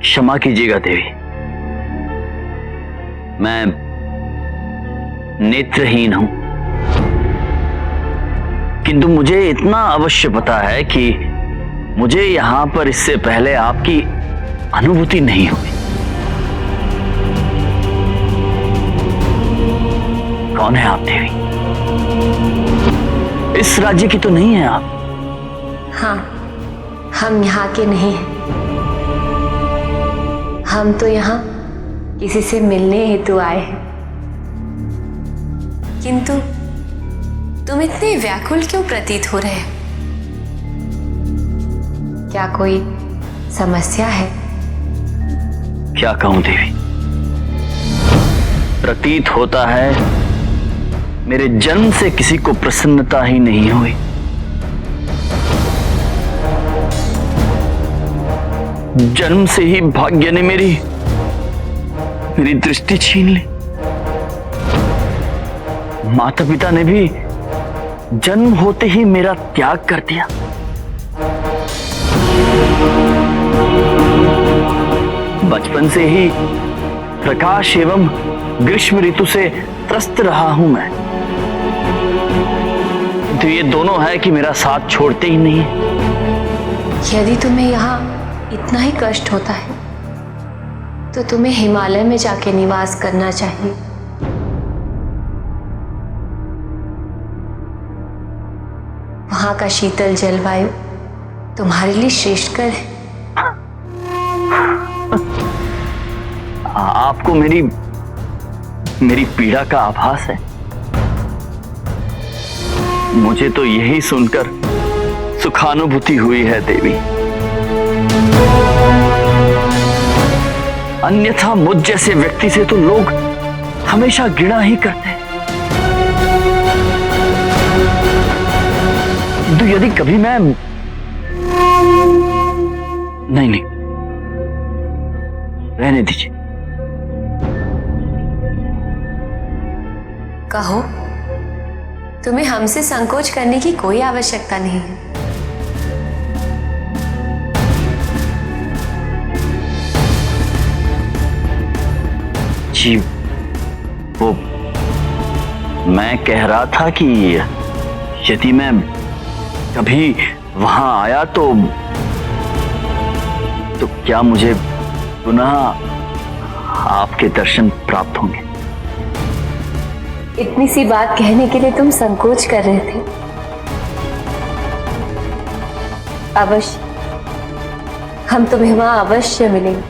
क्षमा कीजिएगा देवी, मैं नेत्रहीन हूं, किंतु मुझे इतना अवश्य पता है कि मुझे यहां पर इससे पहले आपकी अनुभूति नहीं हुई। कौन है आप देवी? इस राज्य की तो नहीं है आप? हाँ, हम यहाँ के नहीं हैं। हम तो यहाँ किसी से मिलने हेतु आए हैं। किंतु तुम इतने व्याकुल क्यों प्रतीत हो रहे हैं? क्या कोई समस्या है? क्या कहूं देवी, प्रतीत होता है मेरे जन्म से किसी को प्रसन्नता ही नहीं हुई। जन्म से ही भाग्य ने मेरी दृष्टि छीन ली। माता पिता ने भी जन्म होते ही मेरा त्याग कर दिया। बचपन से ही प्रकाश एवं ग्रीष्म ऋतु से त्रस्त रहा हूं मैं, तो ये दोनों है कि मेरा साथ छोड़ते ही नहीं है। यदि तुम्हें यहाँ इतना ही कष्ट होता है तो तुम्हें हिमालय में जाके निवास करना चाहिए। वहां का शीतल जलवायु तुम्हारे लिए श्रेष्ठकर है। आपको मेरी पीड़ा का आभास है? मुझे तो यही सुनकर सुखानुभूति हुई है देवी, अन्यथा मुझ जैसे व्यक्ति से तो लोग हमेशा घृणा ही करते हैं। तो यदि कभी मैं नहीं, रहने दीजिए। कहो, तुम्हें हमसे संकोच करने की कोई आवश्यकता नहीं है। जी, वो मैं कह रहा था कि यदि मैं कभी वहां आया तो क्या मुझे पुनः आपके दर्शन प्राप्त होंगे? इतनी सी बात कहने के लिए तुम संकोच कर रहे थे। अवश्य, हम तुम्हें वहां अवश्य मिलेंगे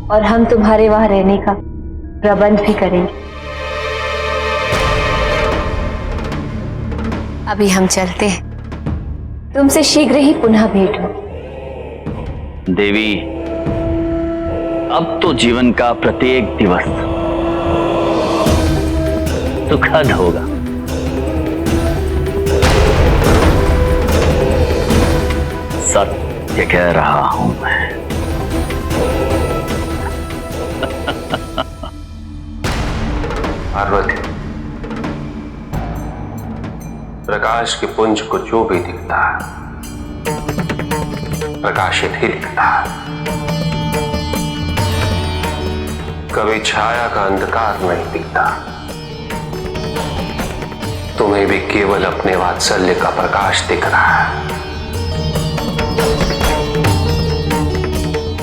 और हम तुम्हारे वहां रहने का प्रबंध भी करेंगे। अभी हम चलते हैं, तुमसे शीघ्र ही पुनः भेंट हो। देवी, अब तो जीवन का प्रत्येक दिवस सुखद होगा। सत्य कह रहा हूं मैं। पार्वती, प्रकाश के पुंज को जो भी दिखता है प्रकाशित ही दिखता है। कभी छाया का अंधकार नहीं दिखता। तुम्हें भी केवल अपने वात्सल्य का प्रकाश दिख रहा है।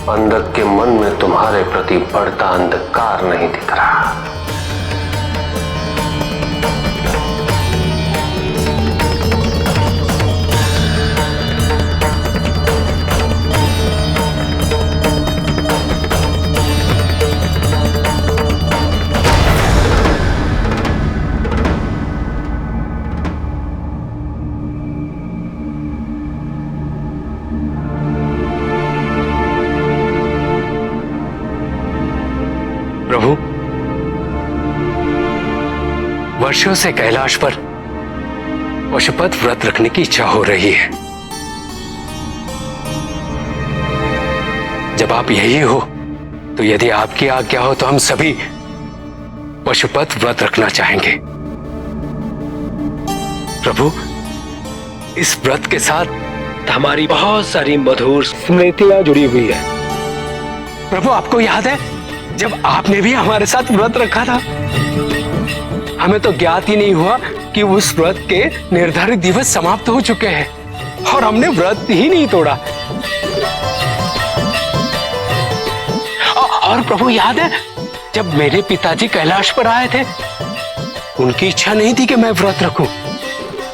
अंधक के मन में तुम्हारे प्रति बढ़ता अंधकार नहीं दिख रहा। प्रभु, वर्षों से कैलाश पर पशुपत व्रत रखने की इच्छा हो रही है। जब आप यही हो तो यदि आपकी आज्ञा हो तो हम सभी पशुपत व्रत रखना चाहेंगे। प्रभु, इस व्रत के साथ साथ हमारी बहुत सारी मधुर स्मृतियां जुड़ी हुई है। प्रभु, आपको याद है जब आपने भी हमारे साथ व्रत रखा था? हमें तो ज्ञात ही नहीं हुआ कि उस व्रत के निर्धारित दिवस समाप्त हो चुके हैं और हमने व्रत ही नहीं तोड़ा। और प्रभु, याद है जब मेरे पिताजी कैलाश पर आए थे, उनकी इच्छा नहीं थी कि मैं व्रत रखूं,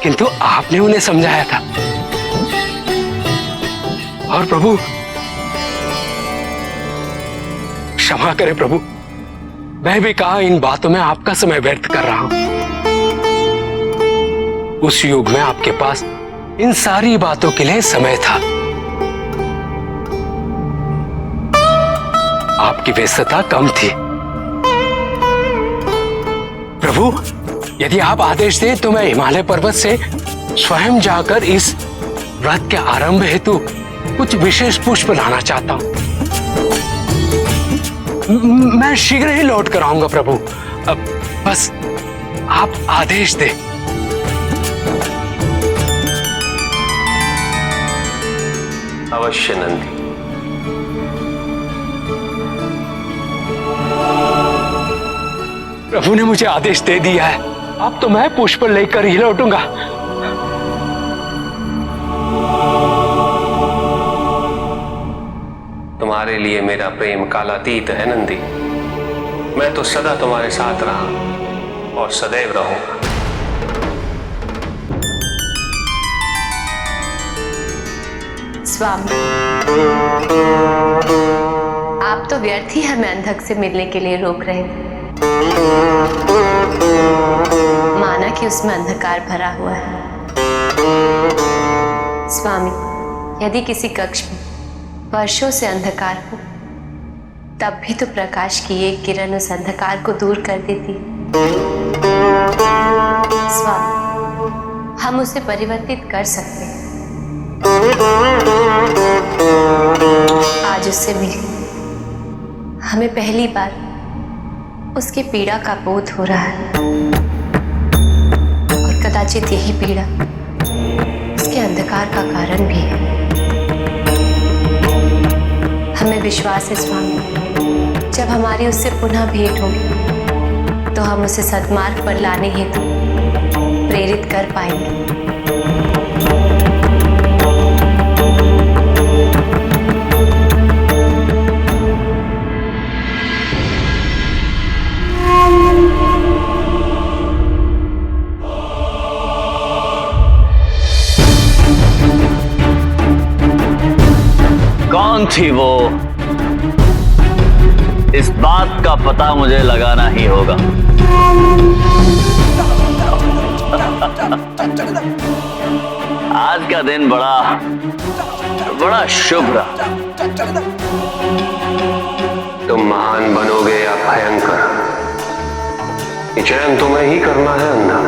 किंतु आपने उन्हें समझाया था। और प्रभु, क्षमा करें प्रभु, मैं भी कहा इन बातों में आपका समय व्यर्थ कर रहा हूं। उस युग में आपके पास इन सारी बातों के लिए समय था। आपकी व्यस्तता कम थी। प्रभु, यदि आप आदेश दें तो मैं हिमालय पर्वत से स्वयं जाकर इस व्रत के आरंभ हेतु कुछ विशेष पुष्प लाना चाहता हूं। मैं शीघ्र ही लौट कर आऊंगा प्रभु। अब बस आप आदेश दें। अवश्य नंदी। प्रभु ने मुझे आदेश दे दिया है, अब तो मैं पुष्प लेकर ही लौटूंगा। तुम्हारे लिए मेरा प्रेम कालातीत है नंदी। मैं तो सदा तुम्हारे साथ रहा और सदैव रहूंगा। स्वामी, आप तो व्यर्थ ही हमें अंधक से मिलने के लिए रोक रहे थे। माना कि उसमें अंधकार भरा हुआ है। स्वामी, यदि किसी कक्ष में वर्षों से अंधकार हो, तब भी तो प्रकाश की एक किरण उस अंधकार को दूर कर देती। स्वामी, हम उसे परिवर्तित कर सकते हैं। आज उससे मिली, हमें पहली बार उसकी पीड़ा का बोध हो रहा है, और कदाचित यही पीड़ा उसके अंधकार का कारण भी है। हमें विश्वास है स्वामी, जब हमारी उससे पुनः भेंट होगी तो हम उसे सद्मार्ग पर लाने हेतु प्रेरित कर पाएंगे। कौन थी वो? इस बात का पता मुझे लगाना ही होगा। आज का दिन बड़ा शुभ रहा। तुम महान बनोगे या भयंकर, ये चयन तुम्हें ही करना है अंधा।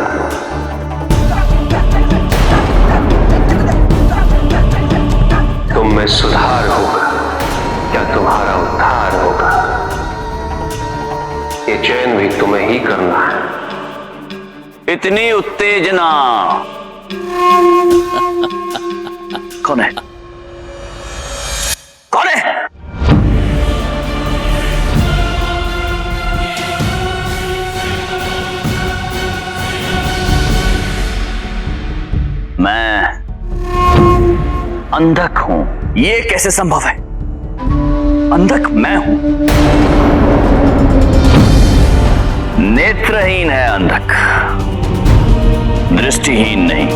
तुम में सुधार होगा या तुम्हारा उद्धार होगा, ये चयन भी तुम्हें ही करना है। इतनी उत्तेजना कौन है? कौन है? मैं अंधक हूं, ये कैसे संभव है? अंधक मैं हूं। नेत्रहीन है अंधक, दृष्टिहीन नहीं।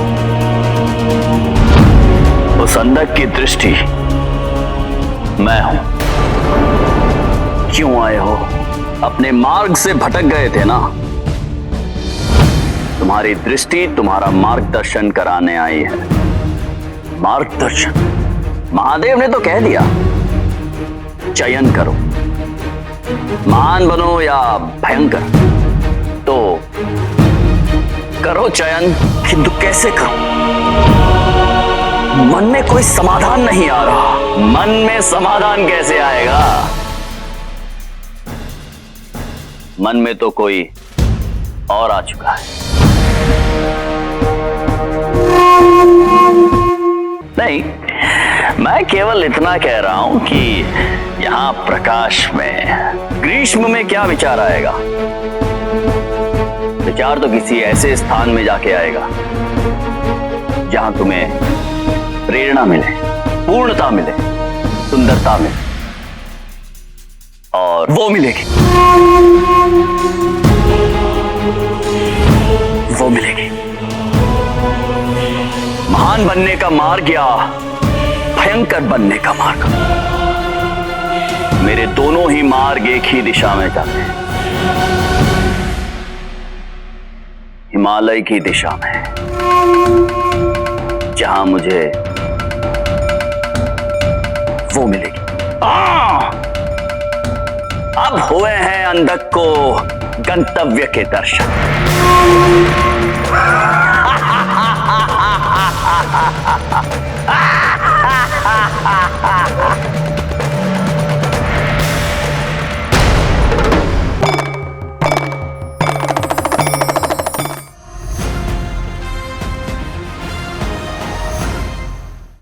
उस अंधक की दृष्टि मैं हूं। क्यों आए हो? अपने मार्ग से भटक गए थे ना? तुम्हारी दृष्टि तुम्हारा मार्गदर्शन कराने आई है। मार्गदर्शन? महादेव ने तो कह दिया, चयन करो, महान बनो या भयंकर। तो करो चयन, किंतु कैसे करो? मन में कोई समाधान नहीं आ रहा। मन में समाधान कैसे आएगा? मन में तो कोई और आ चुका है। नहीं, नहीं, मैं केवल इतना कह रहा हूं कि यहाँ प्रकाश में ग्रीष्म में क्या विचार आएगा। विचार तो किसी ऐसे स्थान में जाके आएगा जहां तुम्हें प्रेरणा मिले, पूर्णता मिले, सुंदरता मिले, और वो मिलेगी, वो मिलेगी। महान बनने का मार्ग या भयंकर बनने का मार्ग, मेरे दोनों ही मार्ग एक ही दिशा में जाते हैं, हिमालय की दिशा में, जहां मुझे वो मिलेगी। अब हुए हैं अंधक को गंतव्य के दर्शन।